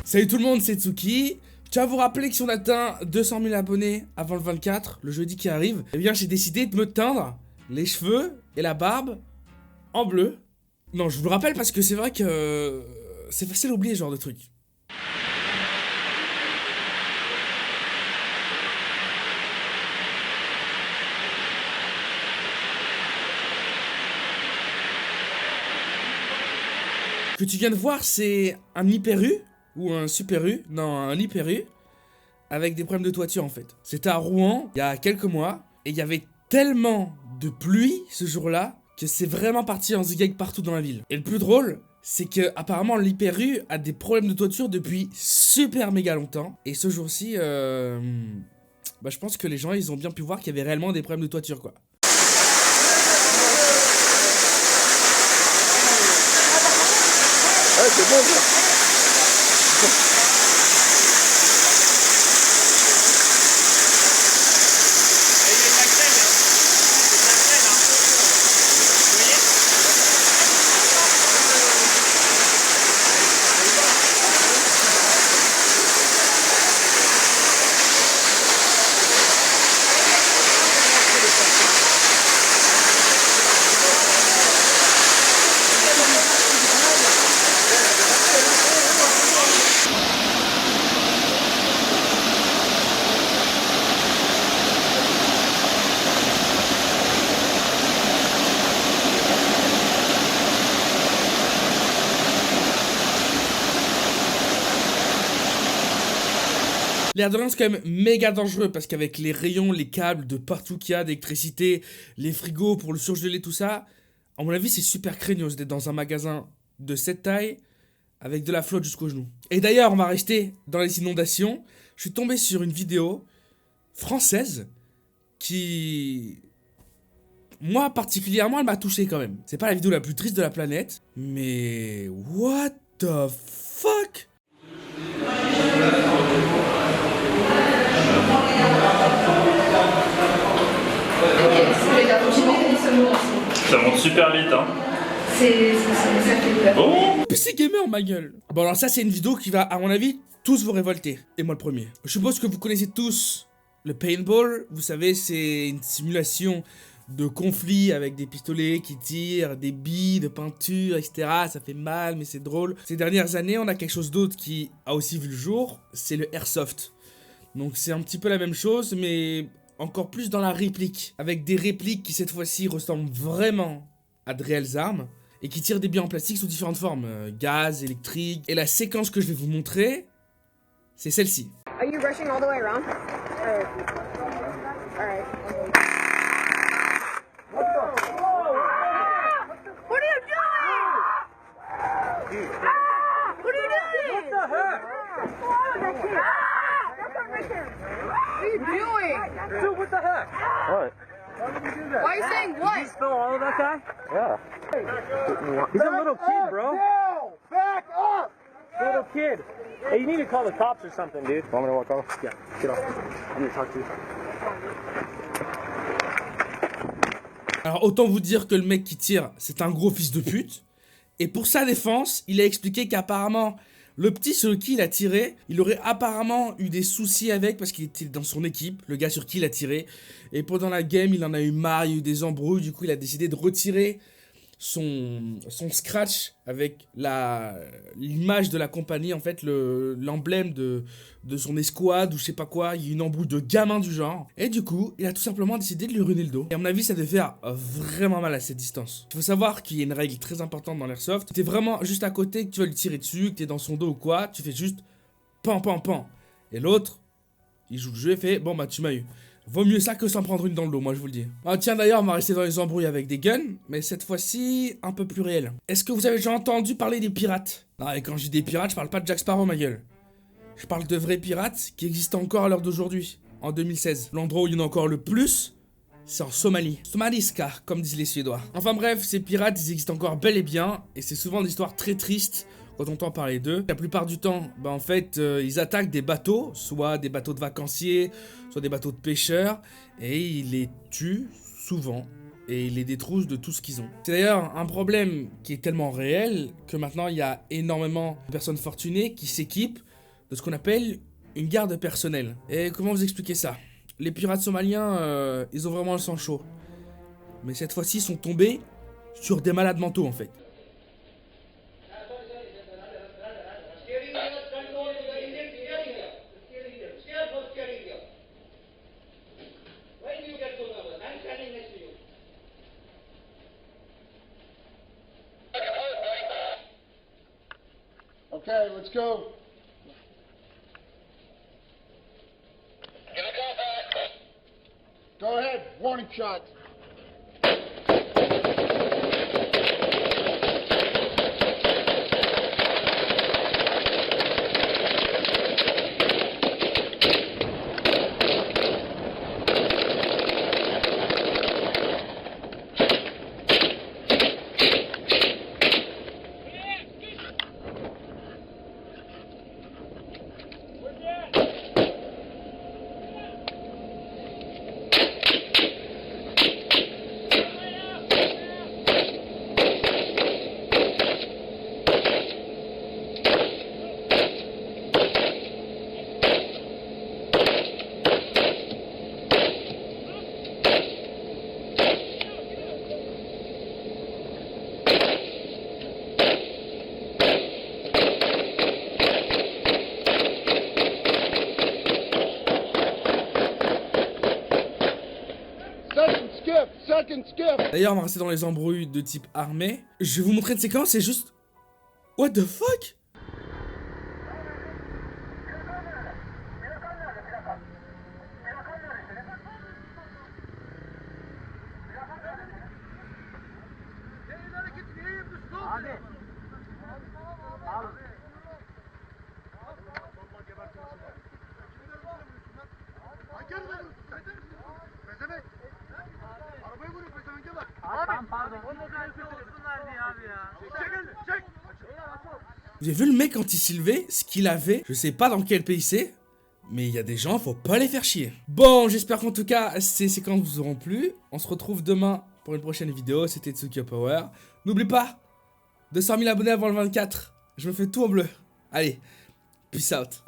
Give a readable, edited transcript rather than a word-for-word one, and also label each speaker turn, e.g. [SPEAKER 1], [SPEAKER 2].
[SPEAKER 1] Salut tout le monde, c'est Tsuki. Je tiens à vous rappeler que si on atteint 200 000 abonnés avant le 24, le jeudi qui arrive, eh bien j'ai décidé de me teindre les cheveux et la barbe en bleu. Non, je vous le rappelle parce que c'est vrai que c'est facile à oublier ce genre de truc. Ce que tu viens de voir, c'est un Hyper U ou un Super U, non, un Hyper U avec des problèmes de toiture en fait. C'était à Rouen il y a quelques mois et il y avait tellement de pluie ce jour-là que c'est vraiment parti en zigzag partout dans la ville. Et le plus drôle, c'est que apparemment l'Hyper U a des problèmes de toiture depuis super méga longtemps. Et ce jour-ci, je pense que les gens ils ont bien pu voir qu'il y avait réellement des problèmes de toiture quoi.
[SPEAKER 2] Ouais, c'est bon ça.
[SPEAKER 1] L'air de rien, c'est quand même méga dangereux parce qu'avec les rayons, les câbles de partout qu'il y a, d'électricité, les frigos pour le surgeler, tout ça, à mon avis, c'est super craignos d'être dans un magasin de cette taille avec de la flotte jusqu'aux genoux. Et d'ailleurs, on va rester dans les inondations. Je suis tombé sur une vidéo française qui, moi particulièrement, elle m'a touché quand même. C'est pas la vidéo la plus triste de la planète, mais what the fuck?
[SPEAKER 3] Ça monte super vite, hein.
[SPEAKER 4] C'est ça qui est peur.
[SPEAKER 3] Oh,
[SPEAKER 1] PC Gamer, ma gueule. Bon, alors ça, c'est une vidéo qui va, à mon avis, tous vous révolter. Et moi le premier. Je suppose que vous connaissez tous le paintball. Vous savez, c'est une simulation de conflit avec des pistolets qui tirent, des billes de peinture, etc. Ça fait mal, mais c'est drôle. Ces dernières années, on a quelque chose d'autre qui a aussi vu le jour. C'est le airsoft. Donc c'est un petit peu la même chose, mais encore plus dans la réplique. Avec des répliques qui, cette fois-ci, ressemblent vraiment à de réelles armes. Et qui tirent des billes en plastique sous différentes formes, gaz, électrique. Et la séquence que je vais vous montrer, c'est celle-ci.
[SPEAKER 5] Are you rushing all the way around? All right. What are you doing? What are you doing? What the heck? What are you doing?
[SPEAKER 2] Dude, what the heck? What?
[SPEAKER 5] Why are you saying
[SPEAKER 2] Did
[SPEAKER 5] what?
[SPEAKER 2] you spell all of that guy? Yeah. He's a little kid, bro.
[SPEAKER 6] Now! Back up!
[SPEAKER 2] Little kid. Hey, you need to call the cops or something, dude. Want me to walk off? Yeah, get off. I'm gonna talk to you.
[SPEAKER 1] Alors autant vous dire que le mec qui tire, c'est un gros fils de pute. Et pour sa défense, il a expliqué qu'apparemment, le petit sur qui il a tiré, il aurait apparemment eu des soucis avec parce qu'il était dans son équipe, le gars sur qui il a tiré. Et pendant la game, il en a eu marre, il y a eu des embrouilles, du coup il a décidé de retirer son scratch avec l'image de la compagnie, en fait, l'emblème de son escouade ou je sais pas quoi. Il y a une embrouille de gamin du genre. Et du coup, il a tout simplement décidé de lui ruiner le dos. Et à mon avis, ça devait faire vraiment mal à cette distance. Il faut savoir qu'il y a une règle très importante dans l'airsoft. T'es vraiment juste à côté, que tu vas lui tirer dessus, que t'es dans son dos ou quoi, tu fais juste pan pan pan. Et l'autre, il joue le jeu et fait bon bah tu m'as eu. Vaut mieux ça que s'en prendre une dans le dos, moi je vous le dis. Ah, tiens d'ailleurs, on va rester dans les embrouilles avec des guns, mais cette fois-ci, un peu plus réel. Est-ce que vous avez déjà entendu parler des pirates? Non, et quand je dis des pirates, je parle pas de Jack Sparrow, ma gueule. Je parle de vrais pirates qui existent encore à l'heure d'aujourd'hui, en 2016. L'endroit où il y en a encore le plus, c'est en Somalie. Somaliska, comme disent les Suédois. Enfin bref, ces pirates, ils existent encore bel et bien, et c'est souvent des histoires très tristes quand on entend parler d'eux. La plupart du temps, en fait, ils attaquent des bateaux, soit des bateaux de vacanciers, soit des bateaux de pêcheurs, et ils les tuent souvent. Et ils les détroussent de tout ce qu'ils ont. C'est d'ailleurs un problème qui est tellement réel que maintenant il y a énormément de personnes fortunées qui s'équipent de ce qu'on appelle une garde personnelle. Et comment vous expliquer ça? Les pirates somaliens, ils ont vraiment le sang chaud. Mais cette fois-ci, ils sont tombés sur des malades mentaux en fait.
[SPEAKER 6] Okay, let's go. Go ahead, warning shot. Second skip.
[SPEAKER 1] D'ailleurs, on va rester dans les embrouilles de type armée. Je vais vous montrer une séquence, c'est juste... What the fuck? Vous avez vu le mec quand il s'est levé, ce qu'il avait? Je sais pas dans quel pays c'est, mais il y a des gens, faut pas les faire chier. Bon, j'espère qu'en tout cas, ces séquences vous auront plu. On se retrouve demain pour une prochaine vidéo. C'était Tsuki Power. N'oublie pas, 200 000 abonnés avant le 24. Je me fais tout en bleu. Allez, peace out.